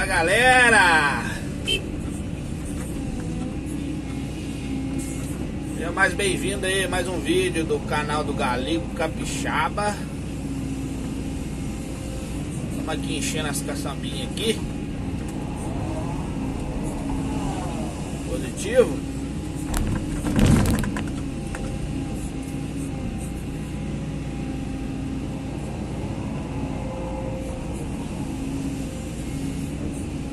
Fala galera! Seja mais bem-vindo aí a mais um vídeo do canal do Galego Capixaba. Estamos aqui enchendo as caçambinhas aqui. Positivo.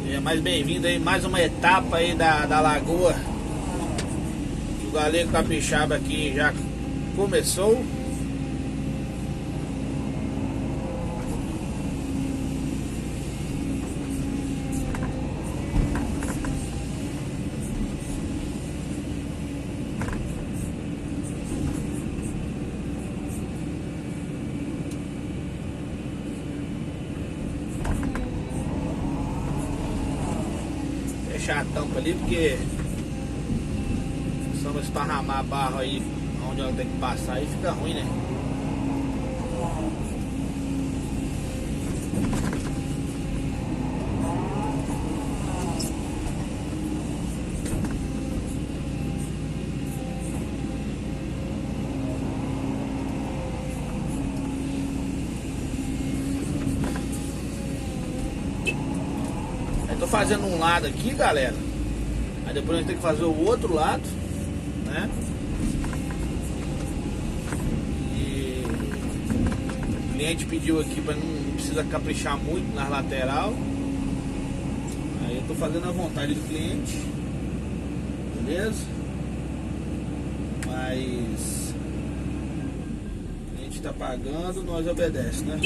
Seja mais bem-vindo aí mais uma etapa aí da lagoa. O Galego Capixaba aqui já começou. Fechar a tampa ali porque se não esparramar a barra aí onde ela tem que passar aí fica ruim, né? Tô fazendo um lado aqui, galera. Aí depois a gente tem que fazer o outro lado, né? E o cliente pediu aqui para não precisa caprichar muito na lateral. Aí eu tô fazendo a vontade do cliente, beleza? Mas o cliente tá pagando, nós obedece, né?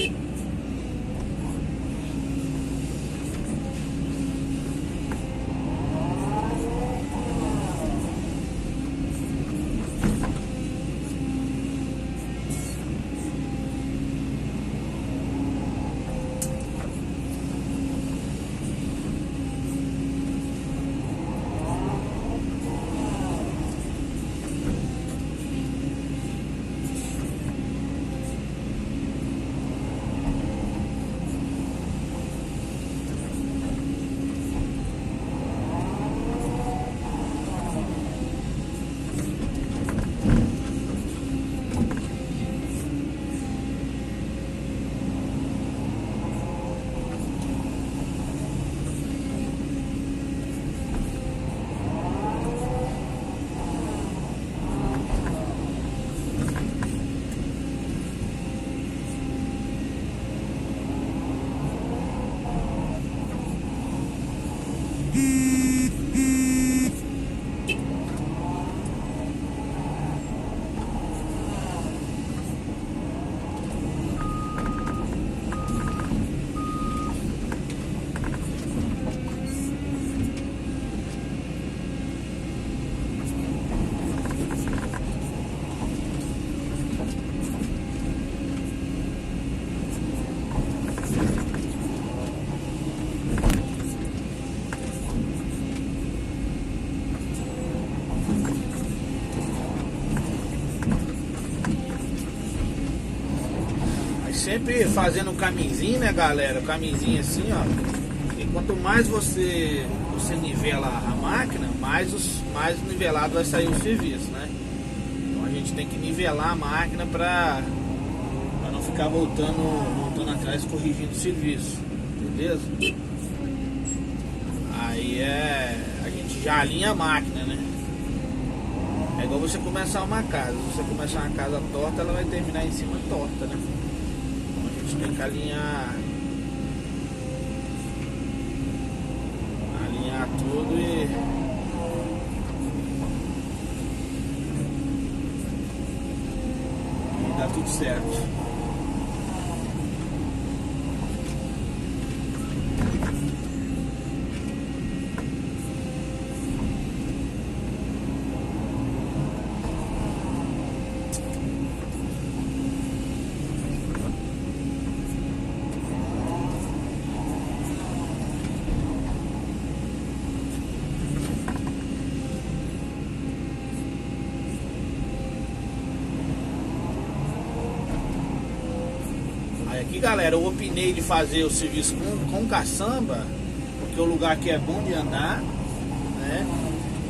Sempre fazendo um caminhozinho, né, galera? O caminhozinho assim, ó. E quanto mais você nivela a máquina, mais nivelado vai sair o serviço, né? Então a gente tem que nivelar a máquina para não ficar voltando atrás, corrigindo o serviço, beleza? Aí a gente já alinha a máquina, né? É igual você começar uma casa. Se você começar uma casa torta, ela vai terminar em cima torta, né? Tem que alinhar tudo e dá tudo certo. Aqui, galera, eu opinei de fazer o serviço com caçamba, porque o lugar aqui é bom de andar, né?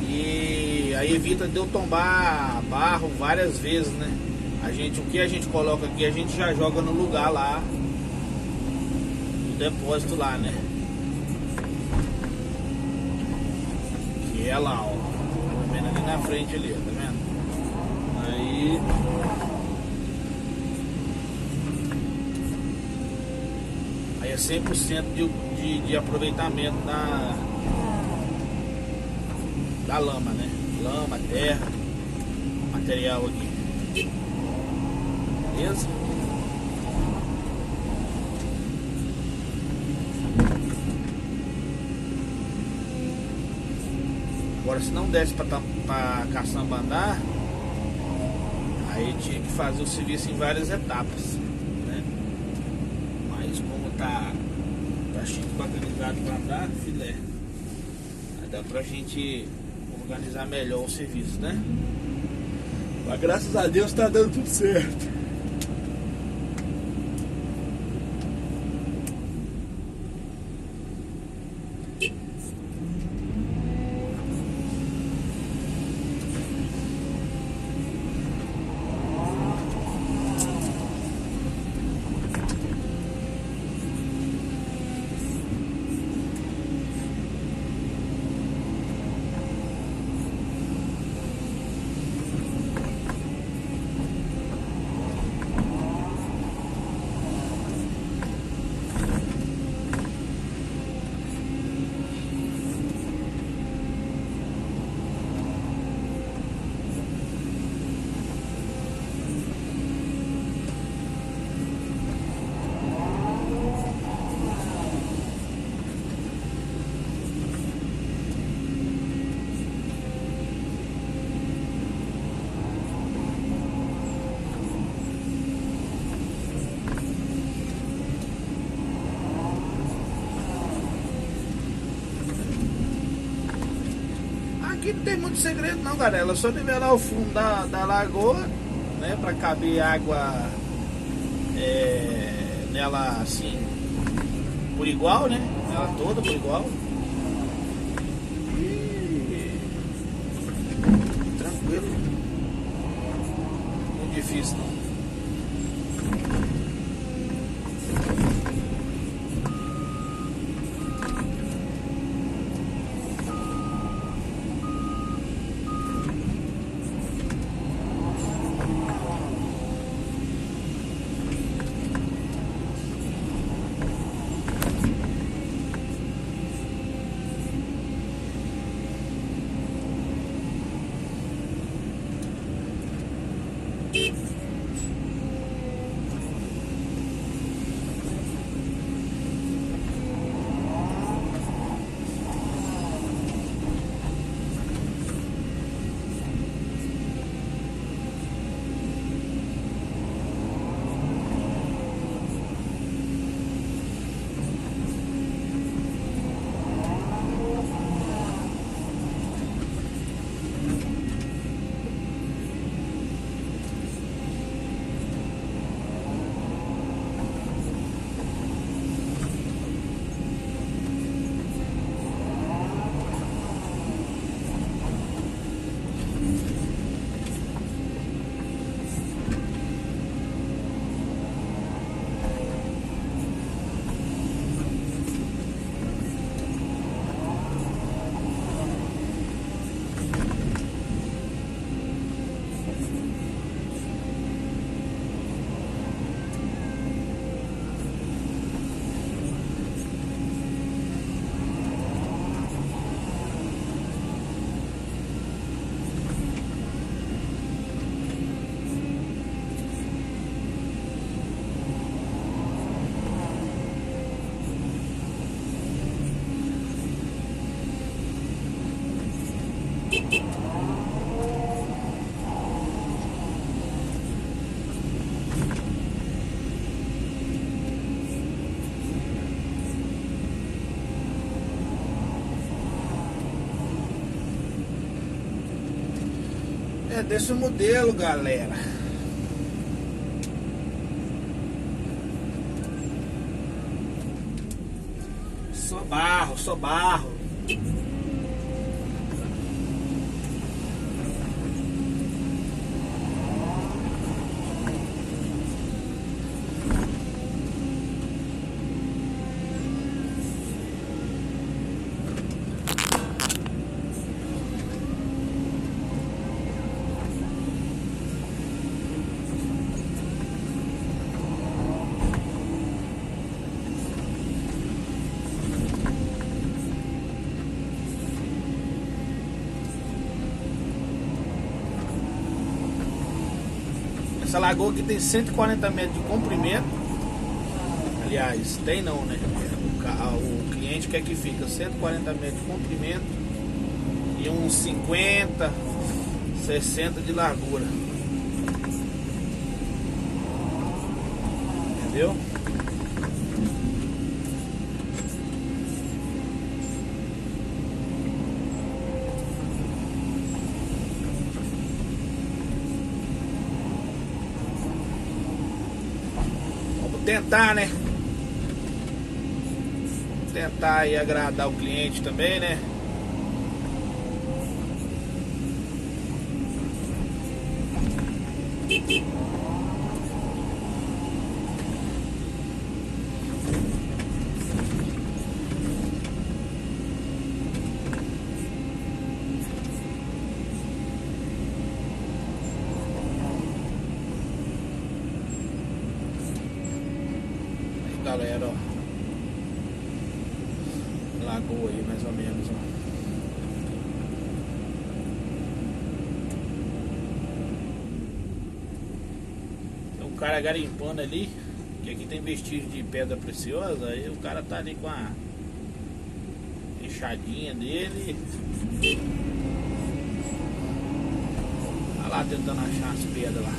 E aí evita de eu tombar barro várias vezes, né? O que a gente coloca aqui, a gente já joga no lugar lá, no depósito lá, né? Que é lá, ó. Tá vendo ali na frente ali, tá vendo? Aí é 100% de aproveitamento da lama, né? Lama, terra, material aqui. Beleza? Agora, se não desse pra caçamba andar, aí tinha que fazer o serviço em várias etapas, né? Mas como tá chique bacanizado pra andar, filé, aí dá pra gente organizar melhor o serviço, né? Mas graças a Deus tá dando tudo certo. Aqui não tem muito segredo não, galera. É só nivelar o fundo da lagoa, né? Pra caber água nela assim, por igual, né? Ela toda por igual. E tranquilo. Muito difícil não. É desse modelo, galera. Só barro, só barro. Essa lagoa aqui tem 140 metros de comprimento. Aliás, tem não, né? O cliente quer que fica 140 metros de comprimento e uns 50, 60 de largura. Entendeu? Tentar, né? Tentar aí agradar o cliente também, né? Galera, ó, lagoa aí mais ou menos, ó. Tem um cara garimpando ali, que aqui tem vestígio de pedra preciosa. Aí o cara tá ali com a enxadinha dele, tá lá tentando achar as pedras lá.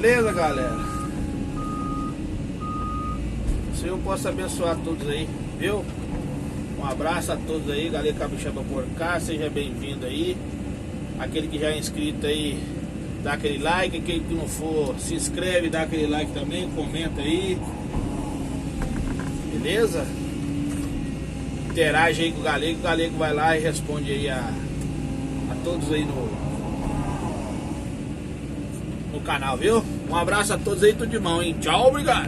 Beleza, galera? O Senhor possa abençoar todos aí, viu? Um abraço a todos aí, galera capixaba por cá, seja bem-vindo aí. Aquele que já é inscrito aí, dá aquele like. Aquele que não for, se inscreve, dá aquele like também, comenta aí. Beleza? Interage aí com o Galego vai lá e responde aí a todos aí no canal, viu? Um abraço a todos aí, tudo de mão, hein? Tchau, obrigado!